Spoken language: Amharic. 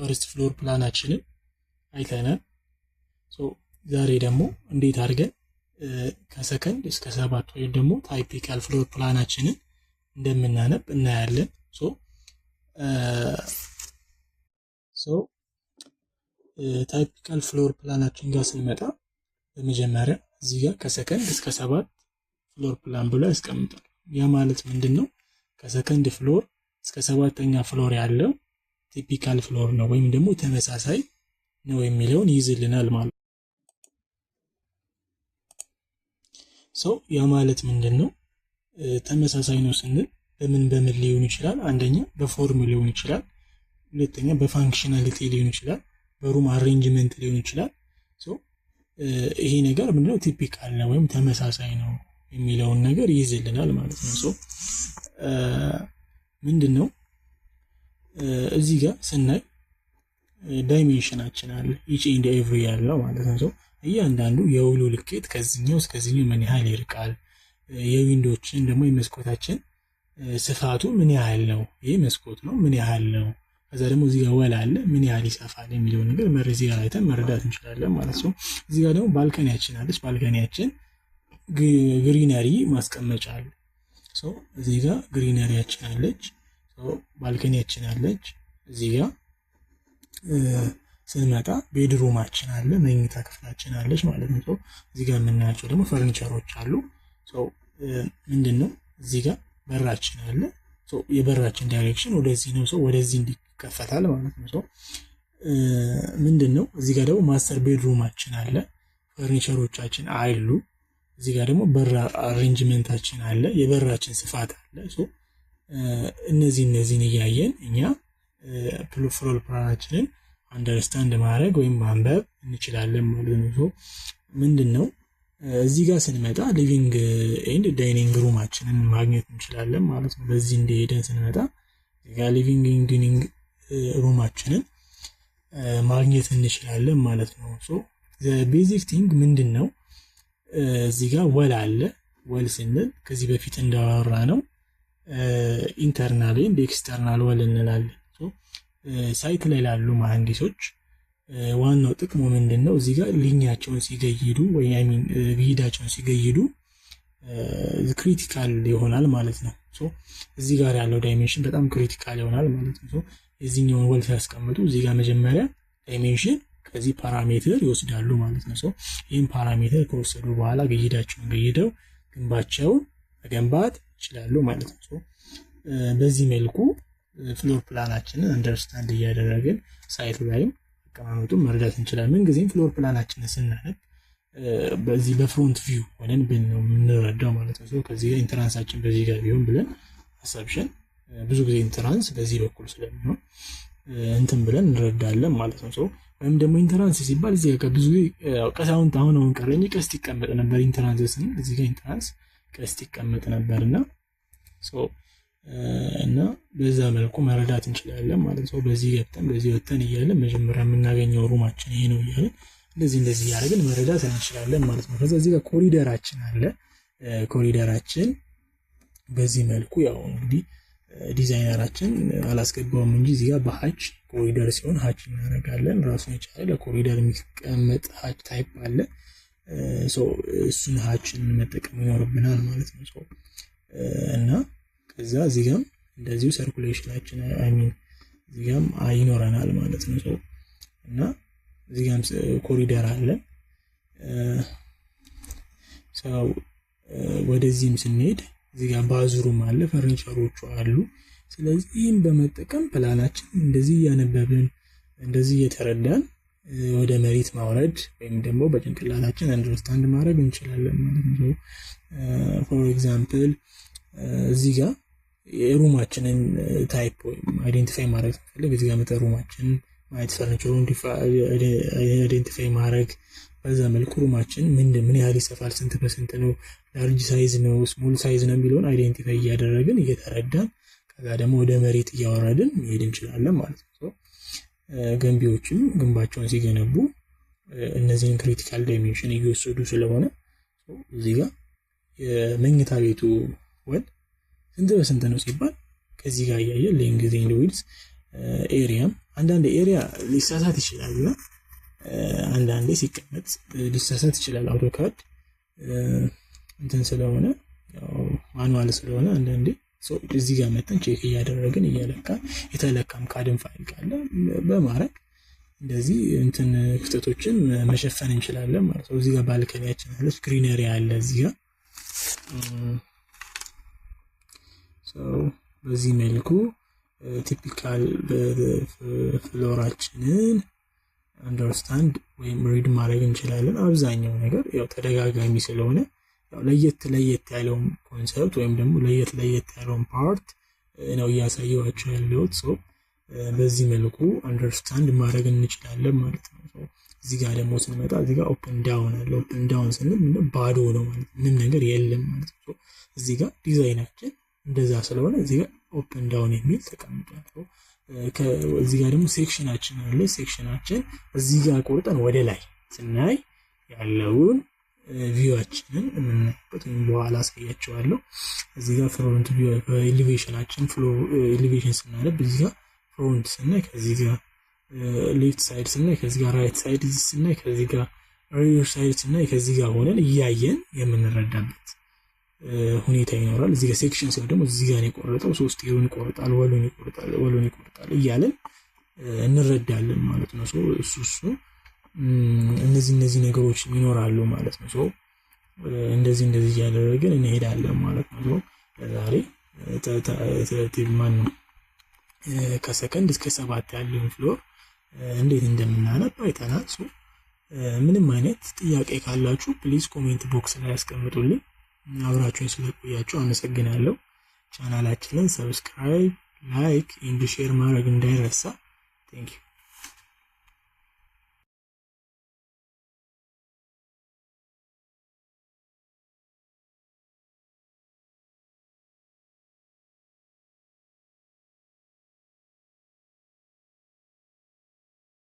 ፈርስት ፍሎር ፕላናችንን አይተናል። ዛሬ ደግሞ እንዴት አድርገን ከሰከንድ እስከ 7 ወይም ደግሞ ታይፒካል ፍሎር ፕላናችንን እንደምናነብ እናያለን። ታይፒካል ፍሎር ፕላናችን ጋር ስንመጣ በመጀመሪያ እዚህ ጋር ከሰከንድ እስከ 7 ፍሎር ፕላን ብሎ ያስቀምጣል። ያ ማለት ምንድነው? ከሰከንድ ፍሎር እስከ 7ኛ ፍሎር ያለው ቲፒካል ፍሎር ነው ወይም ደግሞ ተመሳሳይ ነው የሚለውን ይይዝልናል ማለት ነው። ያ ማለት ምንድነው? ተመሳሳይ ነው ስንል በምን ሊሆን ይችላል? አንደኛ በፎርም ሊሆን ይችላል፣ ሁለተኛ በፋንክሽናሊቲ ሊሆን ይችላል፣ በሩም አሬንጅመንት ሊሆን ይችላል። ይሄ ነገር ምንድነው? ቲፒካል ነው ወይም ተመሳሳይ ነው የሚለውን ነገር ይይዝልናል ማለት ነው። ምንድነው እዚህ ጋር ስናይ ዳይሜንሽናችን አለ each and every ያለው ማለት ነው። እያንዳንዱ የውሉ ልኬት ከዚህኛው እስከዚህኛው ምን ያህል ይርቃል፣ የዊንዶችን ደግሞ የመስኮታችን ስፋቱ ምን ያህል ነው፣ ይሄ መስኮት ነው ምን ያህል ነው፣ ከዛ ደግሞ እዚህ ጋር ወል አለ ምን ያህል ይሰፋል የሚለው ነገር መረጃ አይተን መረዳት እንችላለን ማለት ነው። እዚህ ጋር ደግሞ ባልከኒያችን አለች። ባልከኒያችን ግሪነሪ ማስቀመጫ አለ። እዚህ ጋር ግሪነሪያችን አለች፣ ባልከኒያችን አለች። እዚህ ጋር ስንመጣ ቤድሩማችን አለ፣ መኝታ ክፍላችን አለች ማለት ነው። እዚህ ጋር የምናያቸው ደግሞ ፈርኒቸሮች አሉ። ምንድነው እዚህ ጋር በራችን አለ። የበራችን ዳይሬክሽን ወደዚህ ነው፣ ወደዚህ እንዲከፈታል ማለት ነው። ምንድነው እዚህ ጋር ደግሞ ማስተር ቤድሩማችን አለ፣ ፈርኒቸሮቻችን አሉ። እዚህ ጋር ደግሞ በር አሬንጅመንታችን አለ፣ የበራችን ስፋት አለ። እነዚህን እያየን እኛ ፍሎር ፕላናችንን አንደርስታንድ ማድረግ ወይም ማንበብ እንችላለን ማለት ነው። ምንድነው እዚህ ጋር ስንመጣ ሊቪንግ ኤንድ ዳይኒንግ ሩማችንን ማግኘት እንችላለን ማለት ነው። በዚህ እንደሄደን ስንመጣ እዚህ ጋር ሊቪንግ ኤንድ ዳይኒንግ ሩማችንን ማግኘት እንችላለን ማለት ነው። ቤዚክ ቲንግ ምንድነው እዚህ ጋር ወል አለ። ወል ስንል ከዚህ በፊት እንዳወራ ነው ኢንተርናል ኤንድ ኤክስተርናል ወል እንላለን። ሳይት ላይ ላሉ መሐንዲሶች ዋናው ጥቅሙ ምንድነው? እዚህ ጋር ሊኛቸውን ሲገይዱ ወይ ግሂዳቸውን ሲገይዱ ክሪቲካል ይሆናል ማለት ነው። እዚህ ጋር ያለው ዳይሜንሽን በጣም ክሪቲካል ይሆናል ማለት ነው። የዚህኛውን ወል ሲያስቀምጡ እዚህ ጋር መጀመሪያ ዳይሜንሽን ከዚህ ፓራሜትር ይወስዳሉ ማለት ነው። ይህን ፓራሜትር ከወሰዱ በኋላ ግሂዳቸውን ገይደው ግንባቸውን መገንባት ይችላሉ ማለት ነው። በዚህ መልኩ ፍሎር ፕላናችንን አንደርስታንድ እያደረግን ሳይት ላይም አቀማመጡን መረዳት እንችላለን። ምን ጊዜም ፍሎር ፕላናችንን ስናነብ በዚህ በፍሮንት ቪው ሆነን ነው የምንረዳው ማለት ነው። ከዚህ ጋር ኢንትራንሳችን በዚህ ጋር ቢሆን ብለን አሰብሽን ብዙ ጊዜ ኢንትራንስ በዚህ በኩል ስለሚሆን እንትን ብለን እንረዳለን ማለት ነው። ወይም ደግሞ ኢንትራንስ ሲባል እዚህ ጋር ብዙ ቀሳውን አሁን ቀረኝ ቀስት ይቀመጥ ነበር። ኢንትራንስ ስንል እዚህ ጋር ኢንትራንስ ቀስት ይቀመጥ ነበርና እና በዛ መልኩ መረዳት እንችላለን ማለት ነው። በዚህ ገብተን በዚህ ወጥተን እያለን መጀመሪያ የምናገኘው ሩማችን ይሄ ነው እያለን እንደዚህ ያደርገን መረዳት እንችላለን ማለት ነው። ከዛ እዚህ ጋር ኮሪደራችን አለ። ኮሪደራችን በዚህ መልኩ ያው እንግዲህ ዲዛይነራችን አላስገባውም እንጂ እዚህ ጋር በሃች ኮሪደር ሲሆን ሃች እናደርጋለን። ራሱን የቻለ ለኮሪደር የሚቀመጥ ሃች ታይፕ አለ። እሱን ሃችን መጠቀም ይኖርብናል ማለት ነው። እና ከዛ እዚህ ጋርም እንደዚሁ ሰርኩሌሽናችን እዚህ ጋርም ይኖረናል ማለት ነው። እና እዚህ ጋርም ኮሪደር አለ። ወደዚህም ስንሄድ እዚህ ጋር ባዝሩም አለ፣ ፈርኒቸሮቹ አሉ። ስለዚህ ይህን በመጠቀም ፕላናችን እንደዚህ እያነበብን እንደዚህ እየተረዳን ወደ መሬት ማውረድ ወይም ደግሞ በጭንቅላታችን አንደርስታንድ ማድረግ እንችላለን ማለት ነው። ፎር ኤግዛምፕል እዚህ ጋር የሩማችንን ታይፕ ወይም አይዴንቲፋይ ማድረግ ፈልግ እዚህ ጋር መተ ሩማችንን ማየት ፈርኒቸሩን አይዴንቲፋይ ማድረግ በዛ መልኩ ሩማችን ምን ያህል ይሰፋል፣ ስንት በስንት ነው፣ ላርጅ ሳይዝ ነው፣ ስሞል ሳይዝ ነው የሚለውን አይዴንቲፋይ እያደረግን እየተረዳን ከዛ ደግሞ ወደ መሬት እያወረድን መሄድ እንችላለን ማለት ነው። ገንቢዎችም ግንባቸውን ሲገነቡ እነዚህን ክሪቲካል ዳይሜንሽን እየወሰዱ ስለሆነ እዚህ ጋር የመኝታ ቤቱ ወል ስንት በስንት ነው ሲባል ከዚህ ጋር እያየን ሌንግዝ ኤንድ ዊድዝ ኤሪያም አንዳንድ ኤሪያ ሊሳሳት ይችላል እና አንዳንዴ ሲቀመጥ ሊሳሳት ይችላል። አውቶካድ እንትን ስለሆነ ያው ማኑዋል ስለሆነ አንዳንዴ እዚህ ጋር መተን ቼክ እያደረግን እየለካን የተለካም ካድን ፋይል ካለ በማድረግ እንደዚህ እንትን ክፍተቶችን መሸፈን እንችላለን ማለት ነው። እዚህ ጋር ባልከኒያችን አለች፣ ግሪነሪ አለ እዚህ ጋር በዚህ መልኩ ቲፒካል ፍሎራችንን አንደርስታንድ ወይም ሪድ ማድረግ እንችላለን። አብዛኛው ነገር ያው ተደጋጋሚ ስለሆነ ያው ለየት ያለውን ኮንሰፕት ወይም ደግሞ ለየት ያለውን ፓርት ነው እያሳየኋቸው ያለሁት። በዚህ መልኩ አንደርስታንድ ማድረግ እንችላለን ማለት ነው። እዚህ ጋር ደግሞ ስንመጣ እዚህ ጋር ኦፕን ዳውን አለ። ኦፕን ዳውን ስንል ባዶ ነው ማለት ምንም ነገር የለም ማለት ነው። እዚህ ጋር ዲዛይናችን እንደዛ ስለሆነ እዚህ ጋር ኦፕን ዳውን የሚል ተቀምጧል። እዚህ ጋር ደግሞ ሴክሽናችን አለ። ሴክሽናችን እዚህ ጋር ቆርጠን ወደ ላይ ስናይ ያለውን ቪዋችንን የምናይበት ወይም በኋላ አሳያቸዋለሁ። እዚህ ጋር ፍሮንት ቪው ኤሊቬሽናችን ኤሊቬሽን ስናነብ እዚህ ጋር ፍሮንት ስናይ ከዚህ ጋር ሌፍት ሳይድ ስናይ ከዚህ ጋር ራይት ሳይድ ስናይ ከዚህ ጋር ሪር ሳይድ ስናይ ከዚህ ጋር ሆነን እያየን የምንረዳበት ሁኔታ ይኖራል። እዚህ ጋር ሴክሽን ሲሆን ደግሞ እዚህ ጋር የቆረጠው ሶስት ጤሩን ይቆርጣል፣ ወሉን ይቆርጣል እያለን እንረዳለን ማለት ነው። እሱ እነዚህ ነገሮች ይኖራሉ ማለት ነው። እንደዚህ እያደረግን እንሄዳለን ማለት ነው። ለዛሬ ማን ከሰከንድ እስከ 7 ያለውን ፍሎር እንዴት እንደምናነብ አይተናል። ምንም አይነት ጥያቄ ካላችሁ ፕሊዝ ኮሜንት ቦክስ ላይ ያስቀምጡልኝ። አብራችሁን ስለቆያችሁ አመሰግናለሁ። ቻናላችንን ሰብስክራይብ፣ ላይክ ኤንድ ሼር ማድረግ እንዳይረሳ። ቴንክ ዩ